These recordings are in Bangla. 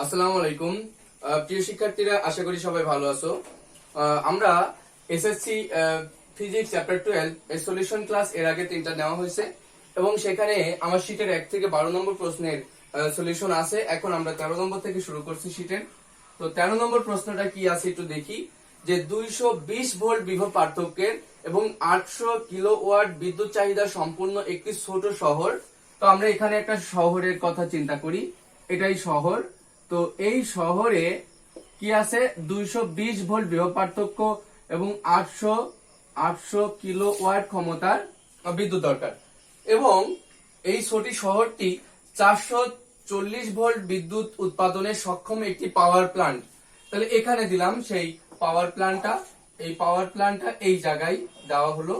আসসালামু আলাইকুম। প্রিয় শিক্ষার্থীরা, আশা করি সবাই ভালো আছো। আমরা এসএসসি ফিজিক্স চ্যাপ্টার 12 এর সলিউশন ক্লাস এর আগে 3টা নেওয়া হয়েছে এবং সেখানে আমার শীটের 1 থেকে 12 নম্বর প্রশ্নের সলিউশন আছে। এখন আমরা 13 নম্বর থেকে শুরু করছি শীটের। তো 13 নম্বর প্রশ্নটা কি আছে একটু দেখি। যে 220 ভোল্ট বিভব পার্থক্যের এবং 800 কিলোওয়াট বিদ্যুৎ চাহিদা সম্পূর্ণ একটি ছোট শহর। তো আমরা এখানে একটা শহরের কথা চিন্তা করি, এটাই শহর। তো এই শহরে কি আছে, 220 ভোল্ট বিভব পার্থক্য এবং 800 কিলোওয়াট ক্ষমতার বিদ্যুৎ দরকার এবং এই ছোট শহরটি 440 ভোল্ট বিদ্যুৎ উৎপাদনে সক্ষম একটি পাওয়ার প্ল্যান্ট। তাহলে এখানে দিলাম সেই পাওয়ার প্ল্যান্টটা, এই পাওয়ার প্ল্যান্টটা এই জায়গায় দেওয়া হলো।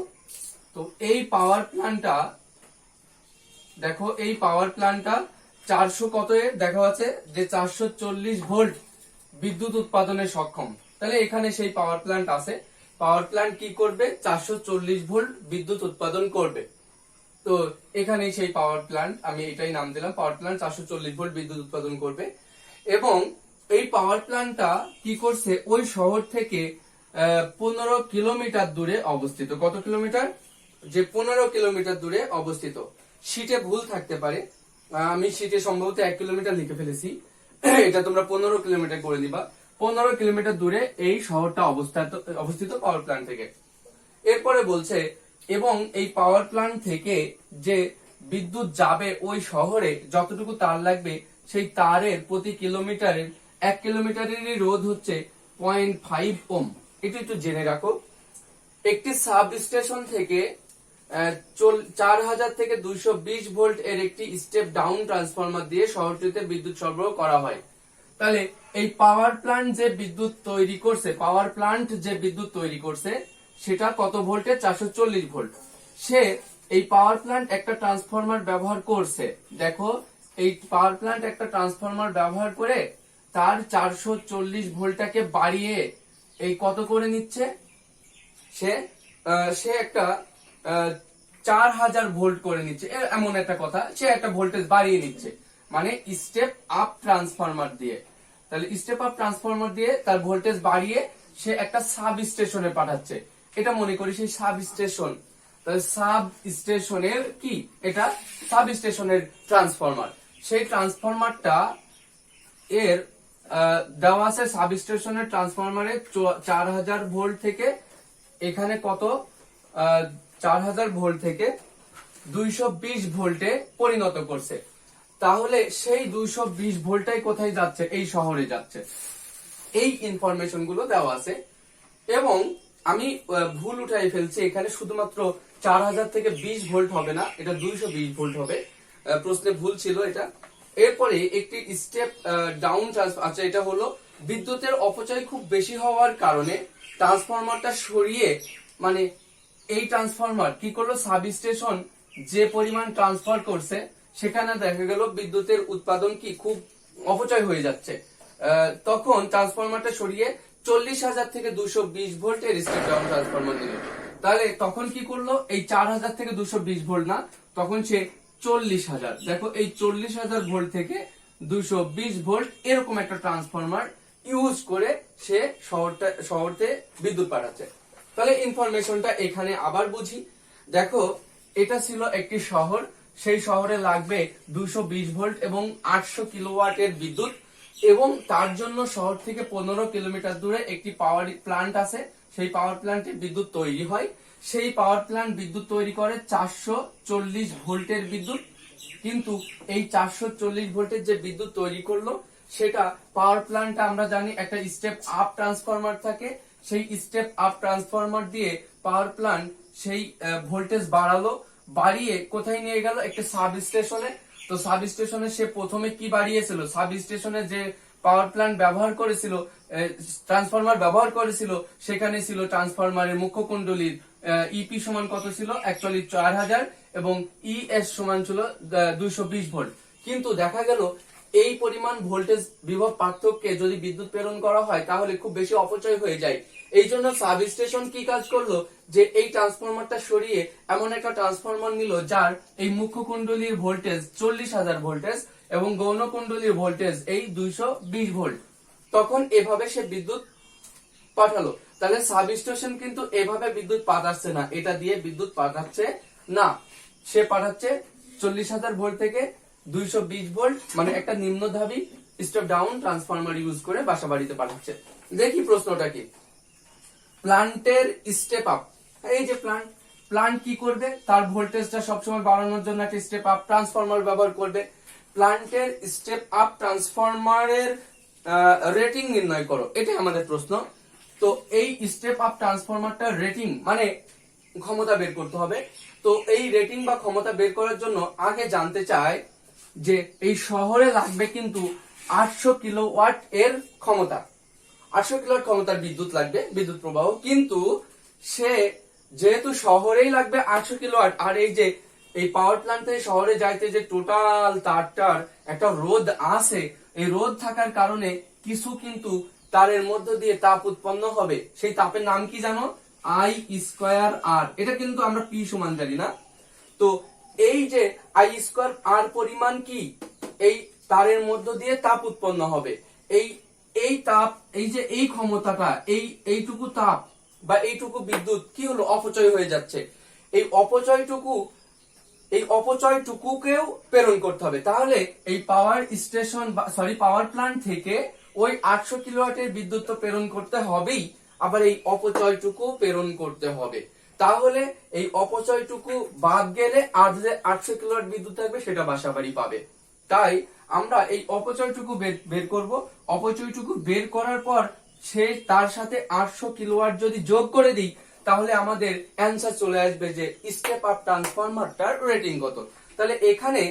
তো এই পাওয়ার প্ল্যান্টটা দেখো, এই পাওয়ার প্ল্যান্টটা 400 কত এর দেখা যাচ্ছে যে 440 ভোল্ট বিদ্যুৎ উৎপাদনে সক্ষম। তাহলে এখানে সেই পাওয়ার প্ল্যান্ট আছে। পাওয়ার প্ল্যান্ট কি করবে, 440 ভোল্ট বিদ্যুৎ উৎপাদন করবে। তো এখানে সেই পাওয়ার প্ল্যান্ট, আমি এটাই নাম দিলাম, পাওয়ার প্ল্যান্ট 440 ভোল্ট বিদ্যুৎ উৎপাদন করবে। এবং এই পাওয়ার প্ল্যান্টটা কি করছে, ওই শহর থেকে 15 কিলোমিটার দূরে অবস্থিত। কত কিলোমিটার, যে 15 কিলোমিটার দূরে অবস্থিত। শীটে ভুল থাকতে পারে, আমি শীটে সম্ভবত 1 কিলোমিটার লিখে ফেলেছি, এটা তোমরা 15 কিলোমিটার করে দিবা। 15 কিলোমিটার দূরে এই শহরটা অবস্থিত পাওয়ার প্ল্যান্ট থেকে। এরপরে বলছে এবং এই পাওয়ার প্ল্যান্ট থেকে যে বিদ্যুৎ যাবে ওই শহরে যতটুকু তার লাগবে, সেই তারের প্রতি কিলোমিটারের 1 কিলোমিটারেরই রোধ হচ্ছে 0.5 ওম। এটা একটু জেনে রাখো। একটি সাব স্টেশন থেকে 4000 থেকে 220 ভোল্ট এর একটি স্টেপ ডাউন ট্রান্সফরমার দিয়ে শহরটিতে বিদ্যুৎ সরবরাহ করা হয়। তাহলে এই পাওয়ার প্ল্যান্ট যে বিদ্যুৎ তৈরি করছে সেটা কত ভোল্টে, 440 ভোল্ট। সে এই পাওয়ার প্ল্যান্ট একটা ট্রান্সফরমার ব্যবহার করছে। দেখো, এই পাওয়ার প্ল্যান্ট একটা ট্রান্সফরমার ব্যবহার করে তার 440 ভোল্টটাকে বাড়িয়ে এই কত করে নিচ্ছে, সে একটা 4000 ভোল্ট করে নিচ্ছে। এমন একটা কথা, সে একটা ভোল্টেজ বাড়িয়ে নিচ্ছে, মানে স্টেপ আপ ট্রান্সফরমার দিয়ে। তাহলে স্টেপ আপ ট্রান্সফরমার দিয়ে তার ভোল্টেজ বাড়িয়ে সে একটা সাব স্টেশনে পাঠাচ্ছে। এটা মনে করি সেই সাব স্টেশন। তাহলে সাব স্টেশনের কি, এটা সাব স্টেশনের ট্রান্সফরমার। সেই ট্রান্সফরমারটা এর দেওয়া আছে সাব স্টেশনের ট্রান্সফরমারে 4000 ভোল্ট থেকে এখানে কত, 4000 ভোল্ট থেকে 220 ভোল্টে পরিণত করছে। তাহলে সেই 220 ভোল্টটাই কোথায় যাচ্ছে, এই শহরে যাচ্ছে। এই ইনফরমেশন গুলো দেওয়া আছে এবং আমি ভুল উঠাই ফেলছি, এখানে শুধুমাত্র 4000 থেকে 20 ভোল্ট হবে না, এটা 220 ভোল্ট হবে। প্রশ্নে ভুল ছিল এটা। এরপরে একটি স্টেপ ডাউন ট্রান্সফার, আচ্ছা এটা হলো বিদ্যুতের অপচয় খুব বেশি হওয়ার কারণে ট্রান্সফরমারটা সরিয়ে, মানে এই ট্রান্সফরমার কি করলো, সাব স্টেশন যে পরিমাণ ট্রান্সফার করছে সেখানে দেখা গেল বিদ্যুতের উৎপাদন কি খুব অপচয় হয়ে যাচ্ছে। তখন ট্রান্সফরমারটা সরিয়ে 40,000 থেকে 220 ভোল্টের স্টেপ ডাউন ট্রান্সফরমার নিল। তাহলে তখন কি করলো, এই 4000 থেকে 220 ভোল্ট না, তখন সে 40,000, দেখো এই 40,000 ভোল্ট থেকে 220 ভোল্ট এরকম একটা ট্রান্সফরমার ইউজ করে সে শহরতে বিদ্যুৎ পাঠাচ্ছে। তাহলে ইনফরমেশনটা এখানে আবার বুঝি। দেখো, এটা ছিল একটি শহর, সেই শহরে লাগবে 220 ভোল্ট এবং 800 কিলোওয়াটের বিদ্যুৎ এবং তার জন্য শহর থেকে 15 কিলোমিটার দূরে একটি পাওয়ার প্ল্যান্ট আছে। সেই পাওয়ার প্ল্যান্টে বিদ্যুৎ তৈরি হয়। সেই পাওয়ার প্ল্যান্ট বিদ্যুৎ তৈরি করে 440 ভোল্টের বিদ্যুৎ। কিন্তু এই 440 ভোল্টের যে বিদ্যুৎ তৈরি করলো, সেটা পাওয়ার প্ল্যান্টটা আমরা জানি একটা স্টেপ আপ ট্রান্সফরমার থাকে। সেই স্টেপ আপ ট্রান্সফরমার দিয়ে পাওয়ার প্ল্যান্ট সেই ভোল্টেজ বাড়ালো, বাড়িয়ে কোথায় নিয়ে গেল, একটা সাব স্টেশনে। তো সাব স্টেশনে সে প্রথমে কি বাড়িয়েছিল, সাব স্টেশনে যে পাওয়ার প্ল্যান্ট ব্যবহার করেছিল, ট্রান্সফরমার ব্যবহার করেছিল, সেখানে ছিল ট্রান্সফরমারের মুখ্য কুণ্ডলীর ইপি সমান কত ছিল, অ্যাকচুয়ালি 4000 এবং ইএস সমান ছিল 220 ভোল্ট। কিন্তু দেখা গেল এই পরিমাণ ভোল্টেজ বিভব পার্থক্যে যদি বিদ্যুৎ প্রেরণ করা হয় তাহলে খুব বেশি অপচয় হয়ে যায়। এই জন্য সাব স্টেশন কি কাজ করলো, যে এই ট্রান্সফরমারটা সরিয়ে এমন একটা ট্রান্সফরমার নিল যার এই মুখ্য কুণ্ডলীর ভোল্টেজ 40,000 ভোল্টেজ এবং গৌণ কুণ্ডলীর ভোল্টেজ এই 220 ভোল্ট, তখন এভাবে সে বিদ্যুৎ পাঠালো। তাহলে সাব স্টেশন কিন্তু এভাবে বিদ্যুৎ পাঠাচ্ছে না, এটা দিয়ে বিদ্যুৎ পাঠাচ্ছে না, সে পাঠাচ্ছে 40,000 ভোল্ট থেকে 220 ভোল্ট, মানে একটা নিম্নধাবী স্টেপ ডাউন ট্রান্সফরমার ইউজ করে বাসা বাড়িতে পাঠাচ্ছে। দেখি প্রশ্নটা কি, প্লান্টের স্টেপ আপ, এই যে প্লান্ট কি করবে, তার ভোল্টেজটা সবসময় বাড়ানোর জন্য একটা স্টেপ আপ ট্রান্সফরমার ব্যবহার করবে। প্লান্টের স্টেপ আপ ট্রান্সফরমারের রেটিং নির্ণয় করো, এটাই আমাদের প্রশ্ন। তো এই স্টেপ আপ ট্রান্সফরমারটার রেটিং মানে ক্ষমতা বের করতে হবে। তো এই রেটিং বা ক্ষমতা বের করার জন্য আগে জানতে চাই যে এই শহরে লাগবে কিন্তু 800 কিলোওয়াট এর ক্ষমতা, 800 কিলোওয়াট ক্ষমতার বিদ্যুৎ লাগবে, বিদ্যুৎ প্রবাহ। কিন্তু সে যেহেতু শহরেই লাগবে 800 কিলোওয়াট, আর এই যে এই পাওয়ার প্ল্যান্ট থেকে শহরে যাইতে যে টোটাল তারটার একটা রোদ আছে, এই রোদ থাকার কারণে কিছু কিন্তু তারের মধ্য দিয়ে তাপ উৎপন্ন হবে। সেই তাপের নাম কি জানো? আই স্কয়ার আর। এটা কিন্তু আমরা পি সমান জানি না। তো এই যে আই স্কয়ার আর পরিমাণ কি, এই তারের মধ্য দিয়ে তাপ উৎপন্ন হবে। এই তাপ, এই যে এই ক্ষমতাটা, এইটুকু তাপ বা এইটুকু বিদ্যুৎ কি হলো, অপচয় হয়ে যাচ্ছে। এই অপচয়টুকুকেও প্রেরণ করতে হবে। তাহলে এই পাওয়ার স্টেশন পাওয়ার প্ল্যান্ট থেকে ওই 800 কিলোওয়াটের বিদ্যুৎ তো প্রেরণ করতে হবেই, আবার এই অপচয়টুকু প্রেরণ করতে হবে। তাহলে এই অপচয়টুকু বাদ গেলে আর যে 800 কিলোওয়াট বিদ্যুৎ থাকবে সেটা বাসাবাড়ি পাবে। তাই আমরা এই অপচয়টুকু বের করব। অপচয়টুকু বের করার পর সে তার সাথে 800 কিলোওয়াট যদি যোগ করে দিই, তাহলে আমাদের অ্যান্সার চলে আসবে যে স্টেপ আপ ট্রান্সফরমারটার রেটিং কত। তাহলে এখানে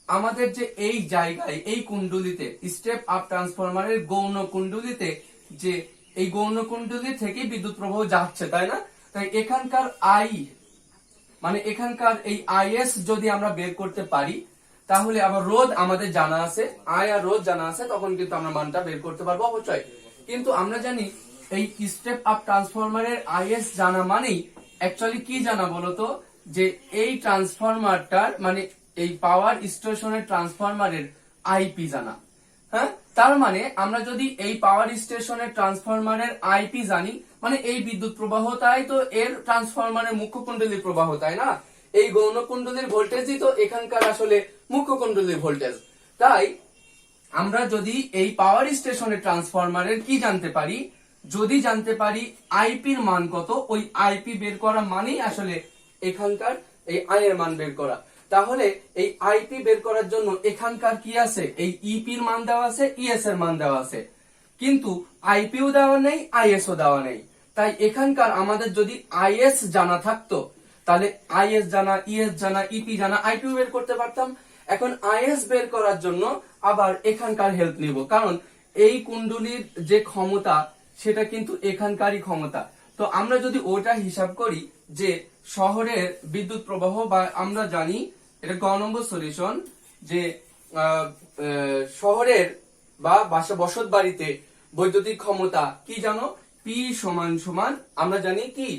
আমাদের যে এই জায়গায় এই কুণ্ডলিতে স্টেপ আপ ট্রান্সফরমারের গৌণ কুণ্ডলিতে, যে এই গৌণ কুণ্ডলী থেকে বিদ্যুৎ প্রবাহ যাচ্ছে, তাই না? তাই এখানকার আই মানে এখানকার এই আইএস যদি আমরা বের করতে পারি, তাহলে আবার রোধ আমাদের জানা আছে, আই আর রোধ জানা আছে, তখন কিন্তু আমরা মানটা বের করতে পারবো অবশ্যই। কিন্তু আমরা জানি এই স্টেপ আপ ট্রান্সফরমারের আইএস জানা মানেই অ্যাকচুয়ালি কি জানা বলতো, যে এই ট্রান্সফরমারটার মানে এই পাওয়ার স্টেশনের ট্রান্সফরমারের আইপি জানা। হ্যাঁ, তার মানে আমরা যদি এই পাওয়ার স্টেশনের ট্রান্সফরমারের আইপি জানি, মানে এই বিদ্যুৎ প্রবাহটাই তো এর ট্রান্সফরমারের মুখ্য কুণ্ডলীর প্রবাহ, তাই না? এই গৌণ কুণ্ডলীর ভোল্টেজই তো এখানকার আসলে মুখ্য কুণ্ডলীর ভোল্টেজ। তাই আমরা যদি এই পাওয়ার স্টেশনের ট্রান্সফরমারের কি জানতে পারি, যদি জানতে পারি আইপির মান কত, ওই আইপি বের করা মানেই আসলে এখানকার এই আই এর মান বের করা। তাহলে এই আইপি বের করার জন্য এখানকার কি আছে, এই ইপির মান দেওয়া আছে, ইএস এর মান দেওয়া আছে, কিন্তু আইপিও দেওয়া নেই, আইএস ও দেওয়া নেই। তাই এখানকার আমাদের যদি আইএস জানা থাকতো, তাহলে আইএস জানা, ইএস জানা, ইপি জানা, আইপিও বের করতে পারতাম। এখন আইএস বের করার জন্য আবার এখানকার হেল্প নিব, কারণ এই কুণ্ডলীর যে ক্ষমতা সেটা কিন্তু এখানকারই ক্ষমতা। তো আমরা যদি ওটা হিসাব করি যে শহরের বিদ্যুৎ প্রবাহ, বা আমরা জানি এটা ক নম্বর সলিউশন, যে শহরের বা বসত বাড়িতে বৈদ্যুতিক ক্ষমতা কি জানো, পি সমান সমান আমরা জানি কি,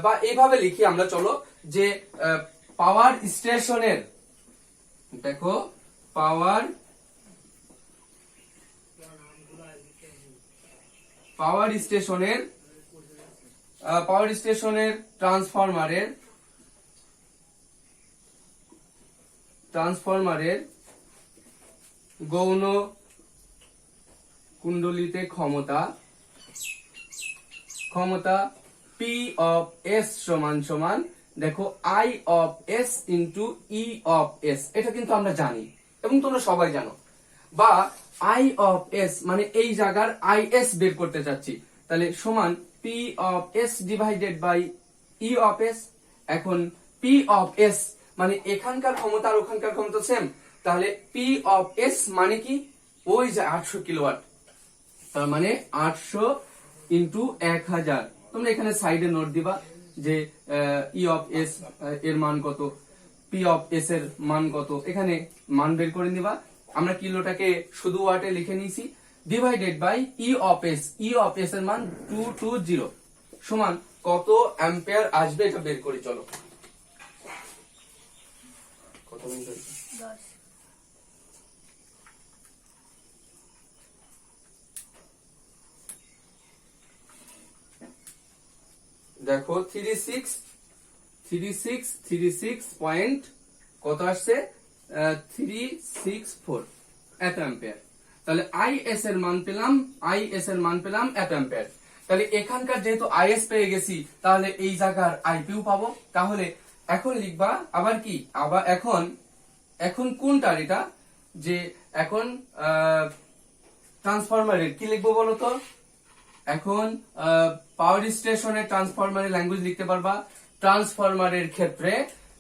বা এইভাবে লিখি আমরা, চলো, যে পাওয়ার স্টেশনের, দেখো পাওয়ার স্টেশনের ট্রান্সফরমারের গৌণ কুণ্ডলীতে ক্ষমতা পি অফ এস সমান সমান, দেখো I of S into E of S. এটা কিন্তু আমরা জানি এবং তোমরা সবাই জানো। বা আই অফ এস মানে এই জায়গার আই এস বের করতে চাচ্ছি, তাহলে সমান P of S divided by E of S. এখন পি অফ এস মানে এখানকার ক্ষমতা আর ওখানকার ক্ষমতা সেম, তাহলে পি অফ এস মানে কি, ওই যে 800 কিলোওয়াট, তার মানে 800 ইন্টু 1000। তোমরা এখানে সাইডে নোট দিবা যে ই অফ এস এর মান কত, পি অফ এস এর মান কত, এখানে মান বের করে নিবা। আমরা কিলোটাকে শুধু ওয়াটে লিখে নিয়েছি, divided by E of S এর মান 220 সমান কত অ্যাম্পিয়ার আসবে, এটা বের করি। চলো, কত মিনিট হয়েছে? দেখো 36 পয়েন্ট কত আসছে, 364 এত অ্যাম্পিয়ার। তাহলে আইএস এর মান পেলাম এত অ্যাম্পিয়ার। তাহলে এখানকার যেহেতু আইএস পেয়ে গেছি, তাহলে এই জায়গার আইপিও পাবো। তাহলে এখন লিখবা আবার কি, আবার এখন কোনটার এটা, যে এখন ট্রান্সফরমারের কি লিখবো বলো তো। এখন পাওয়ার স্টেশনের ট্রান্সফরমারের ল্যাঙ্গুয়েজ লিখতে পারবা। ট্রান্সফরমারের ক্ষেত্রে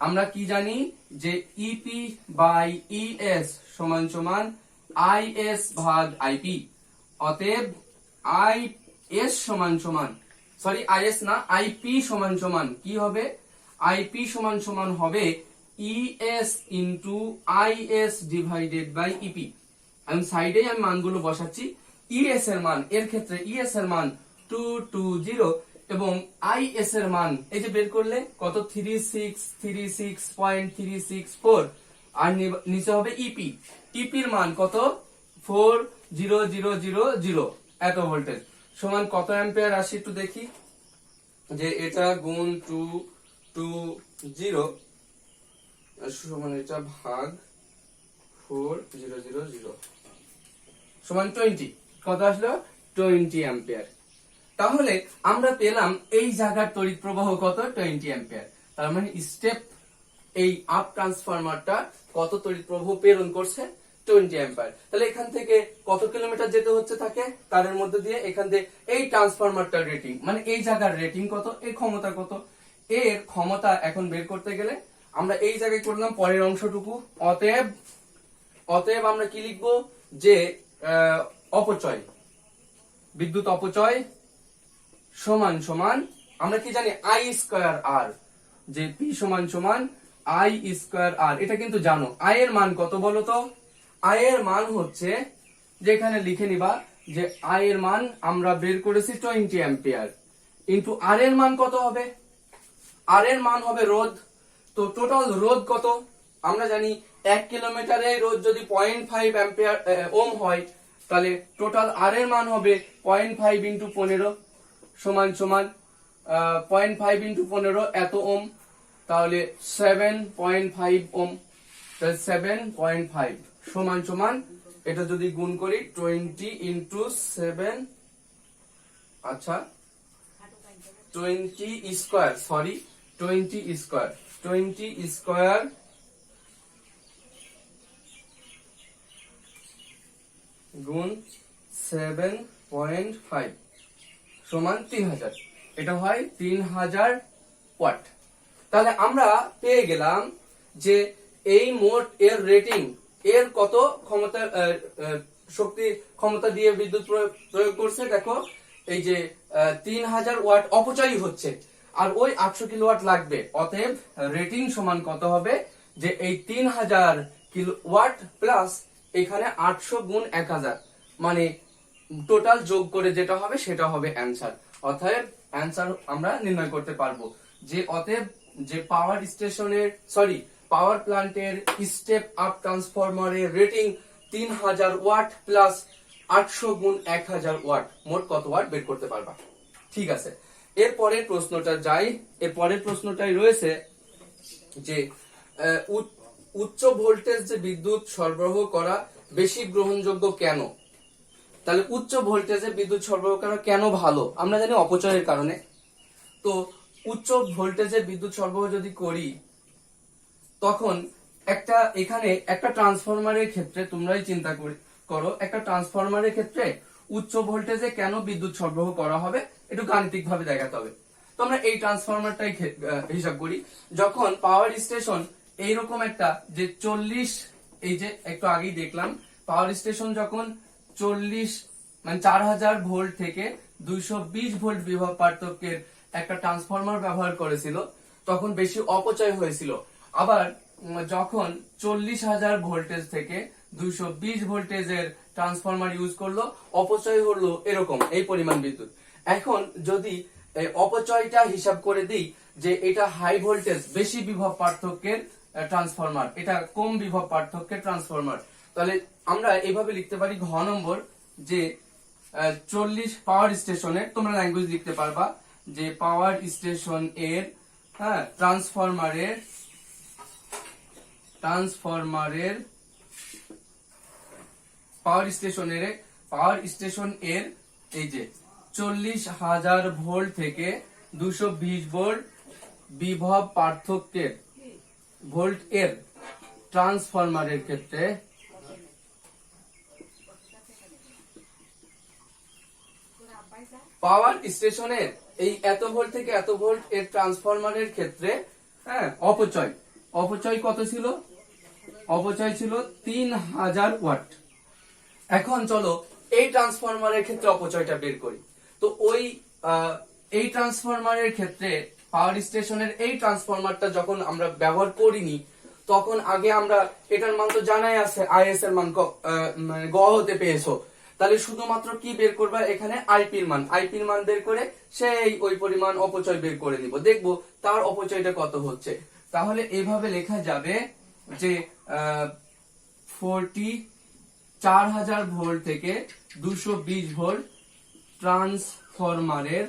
আমরা কি জানি যে ইপি বাই ইএস সমান সমান আইএস ভাগ আইপি। অতএব আইএস সমান সমান, সরি আইএস না, আইপি সমান সমান কি হবে, আইপি সমান সমান হবে ES into IS divided by EP. আমি সাইডে আমি মানগুলো বসাচ্ছি। ইএস এর মান, এর ক্ষেত্রে ইএস এর মান 220 এবং আইএস এর মান এই যে বের করলে কত, 36.364 আর নিচে হবে ইপি। ইপির মান কত, 40000 এত ভোল্টেজ সমান কত অ্যাম্পিয়ার আসে একটু দেখি, যে এটা গুণ 220 সমান এটা ভাগ 4000 সমান 20, কত আসলো 20 অ্যাম্পিয়ার। তাহলে আমরা পেলাম এই জায়গার তড়িৎ প্রবাহ কত, 20 অ্যাম্পিয়ার। তার মানে স্টেপ এই আপ ট্রান্সফরমারটা কত তড়িৎ প্রবাহ প্রেরণ করছে, 20 অ্যাম্পিয়ার। তাহলে এখান থেকে কত কিলোমিটার যেতে হচ্ছে তাকে, তারের মধ্যে দিয়ে, এখান থেকে এই ট্রান্সফরমারটার রেটিং মানে এই জায়গার রেটিং কত, এর ক্ষমতা কত, এর ক্ষমতা এখন বের করতে গেলে আমরা এই জায়গায় করলাম পরের অংশটুকু। অতএব আমরা কি লিখবো, যে অপচয়, বিদ্যুৎ অপচয় সমান সমান আমরা কি জানি আই স্কয়ার আর, যে পি সমান সমান আই স্কয়ার আর। এটা কিন্তু জানো আই এর মান কত বলো তো, আই এর মান হচ্ছে, যেখানে লিখে নিবা যে আই এর মান আমরা বের করেছি 20 অ্যাম্পিয়ার, ইন্টু আর এর মান কত হবে, আর এর মান হবে রোধ। তো টোটাল রোধ কত, আমরা জানি 1 কিলোমিটারে রোধ যদি 0.5 অ্যাম্পিয়ার ওম হয়, তাহলে টোটাল আর এর মান হবে 0.5 ইন্টু 15 সমান সমান 0.5 ইন্টু 15 এত ওম, তাহলে 7.5 ওম। তাহলে 7.5 সমান সমান এটা যদি গুণ করি 20 ইন্টু 7, আচ্ছা 20 স্কয়ার, সরি 20 স্কয়ার গুণ 7.5 সমান 3000, এটা হয় 3000 ওয়াট। তাহলে আমরা পেয়ে গেলাম যে এই মোট এর রেটিং, এর কত ক্ষমতা, শক্তি ক্ষমতা দিয়ে বিদ্যুৎ প্রয়োগ করছে। দেখো এই যে 3000 ওয়াট অপচয় হচ্ছে, আর ওই 800 কিলোওয়াট লাগবে। অতএব রেটিং সমান কত হবে, যে এই 3000 কিলোওয়াট প্লাস এখানে 800 গুণ 1000, মানে টোটাল যোগ করে যেটা হবে সেটা হবে অ্যান্সার। অতএব অ্যান্সার আমরা নির্ণয় করতে পারবো যে, অতএব যে পাওয়ার স্টেশনের, সরি পাওয়ার প্ল্যান্টের স্টেপ আপ ট্রান্সফরমারের রেটিং 3000 ওয়াট প্লাস 800 গুণ 1000 ওয়াট, মোট কত ওয়াট বের করতে পারবা। ঠিক আছে, এরপরের প্রশ্নটা যাই। এরপরের প্রশ্নটাই রয়েছে যে উচ্চ ভোল্টেজ যে বিদ্যুৎ সরবরাহ করা বেশি গ্রহণযোগ্য কেন। তাহলে উচ্চ ভোল্টেজে বিদ্যুৎ সরবরাহ করা কেন ভালো, আমরা জানি অপচয়ের কারণে। তো উচ্চ ভোল্টেজে বিদ্যুৎ সরবরাহ যদি করি, তখন এখানে একটা ট্রান্সফরমারের ক্ষেত্রে তোমরাই চিন্তা করো, একটা ট্রান্সফরমারের ক্ষেত্রে উচ্চ ভোল্টেজে কেন বিদ্যুৎ সরবরাহ করা হবে, একটু গাণিতিক ভাবে দেখাতে হবে। তো আমরা এই ট্রান্সফরমারটাই হিসাব করি। যখন পাওয়ার স্টেশন এইরকম একটা, যে 40, এই যে একটু আগেই দেখলাম পাওয়ার স্টেশন যখন 40 মানে 4000 ভোল্ট থেকে 220 ভোল্ট বিভব পার্থক্যের একটা ট্রান্সফরমার ব্যবহার করেছিল, তখন বেশি অপচয় হয়েছিল। আবার যখন 40,000 ভোল্টেজ থেকে 220 ভোল্টেজের ট্রান্সফরমার ইউজ করলো, অপচয় হলো এরকম এই পরিমাণ বিদ্যুৎ। এখন যদি অপচয়টা হিসাব করে দিই, যে এটা হাই ভোল্টেজ বেশি বিভব পার্থক্যের ট্রান্সফরমার, এটা কম বিভব পার্থক্যের ট্রান্সফরমার, তাহলে আমরা এইভাবে লিখতে পারি ঘ নম্বর, যে 40 পাওয়ার স্টেশনে, তোমরা ল্যাঙ্গুয়েজ লিখতে পারবা, যে পাওয়ার স্টেশন এর হ্যাঁ ট্রান্সফরমারের পাওয়ার স্টেশন এর এই যে 40,000 ভোল্ট থেকে 220 ভোল্ট বিভব পার্থক্যের ভোল্ট এর ট্রান্সফরমারের ক্ষেত্রে পাওয়ার স্টেশনের এই এত ভোল্ট থেকে এত ভোল্ট এর ট্রান্সফরমারের ক্ষেত্রে হ্যাঁ অপচয় কত ছিল? অপচয় ছিল 3000 ওয়াট। এখন চলো এই ট্রান্সফরমারের ক্ষেত্রে অপচয়টা বের করি। তো এই ট্রান্সফরমারের ক্ষেত্রে পাওয়ার স্টেশনের এই ট্রান্সফরমারটা যখন আমরা ব্যবহার করিনি, তখন আগে আমরা এটার মান তো জানাই আছে, আইএস এর মান মানে গ হতে পেয়েছো, তাহলে শুধুমাত্র কি বের করবা এখানে আইপির মান বের করে সেই ওই পরিমাণ অপচয় বের করে নিব, দেখবো তার অপচয়টা কত হচ্ছে। তাহলে এইভাবে লেখা যাবে যে 4000 ভোল্ট থেকে 220 ভোল্ট ট্রান্সফরমারের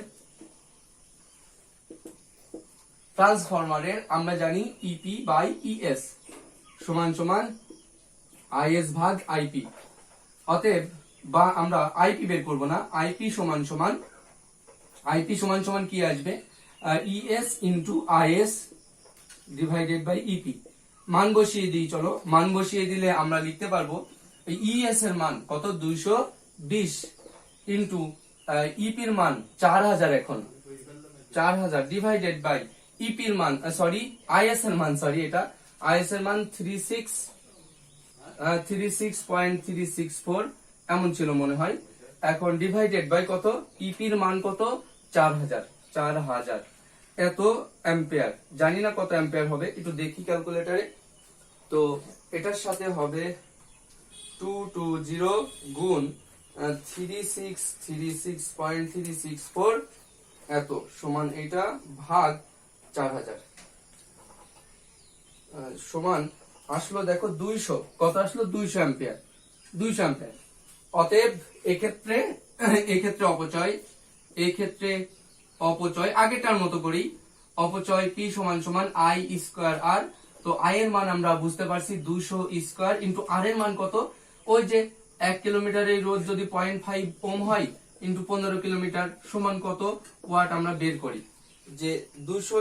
আমরা জানি ইপি বাই ইএস সমান সমান আইএস ভাগ আইপি। অতএব বা আমরা আইপি বের করব না, আইপি সমান সমান কি আসবে? ES into IS divided by EP. মান বসিয়ে দিই, চলো মান বসিয়ে দিলে আমরা লিখতে পারবো ইএস এর মান কত? 220 ইন্টু ইপির মান 4000, এখন 4000 ডিভাইডেড বাই ইপির মান আইএস এর মান এটা আইএস এর মান 36.364 এমন ছিল মনে হয়। এখন ডিভাইডেড বাই কত? ইপির মান কত? 4000 এত অ্যাম্পিয়ার। জানি না কত অ্যাম্পিয়ার হবে, একটু দেখি ক্যালকুলেটরে। তো এটার সাথে হবে 220 গুণ 36.364 এত সমান এটা ভাগ 4000 সমান আসলো দেখো 200। কত আসলো? 200 অ্যাম্পিয়ার। অতএব এক্ষেত্রে অপচয় আগেরটার মতো করি। অপচয় পি সমান সমান আই স্কয়ার আর। তো আই এর মান আমরা বুঝতে পারছি 200 স্কয়ার ইন্টু আর এর মান কত? ওই যে 1 কিলোমিটারের রোধ যদি 0.5 ওম হয় ইন্টু 15 কিলোমিটার সমান কত ওয়াট আমরা বের করি, যে 200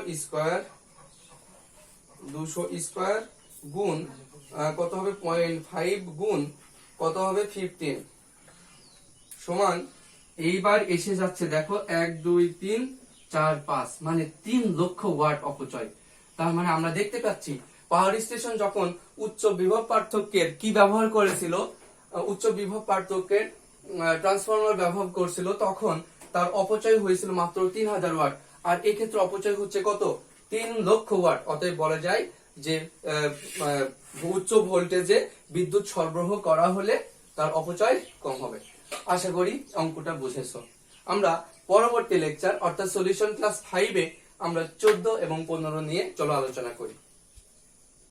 স্কয়ার গুণ কত হবে? 0.5 গুণ কত হবে? 15 সমান এইবার এসে যাচ্ছে দেখো 1 2 3 4 5 মানে 3 লক্ষ ওয়াট অপচয়। তার মানে আমরা দেখতে পাচ্ছি পাওয়ার স্টেশন যখন উচ্চ বিভব পার্থক্যের কি ব্যবহার করেছিল, উচ্চ বিভব পার্থক্যের ট্রান্সফরমার ব্যবহার করছিল, তখন তার অপচয় হয়েছিল মাত্র 3000 ওয়াট। আর এক্ষেত্রে অপচয় হচ্ছে কত? 3 লক্ষ ওয়াট। অতএব বলা যায় যে উচ্চ ভোল্টেজে বিদ্যুৎ সরবরাহ করা হলে তার অপচয় কম হবে। আশা করি অঙ্কটা বুঝেছো। আমরা পরবর্তী লেকচার অর্থাৎ সলিউশন ক্লাস 5 এ আমরা 14 এবং 15 নিয়ে চলো আলোচনা করি।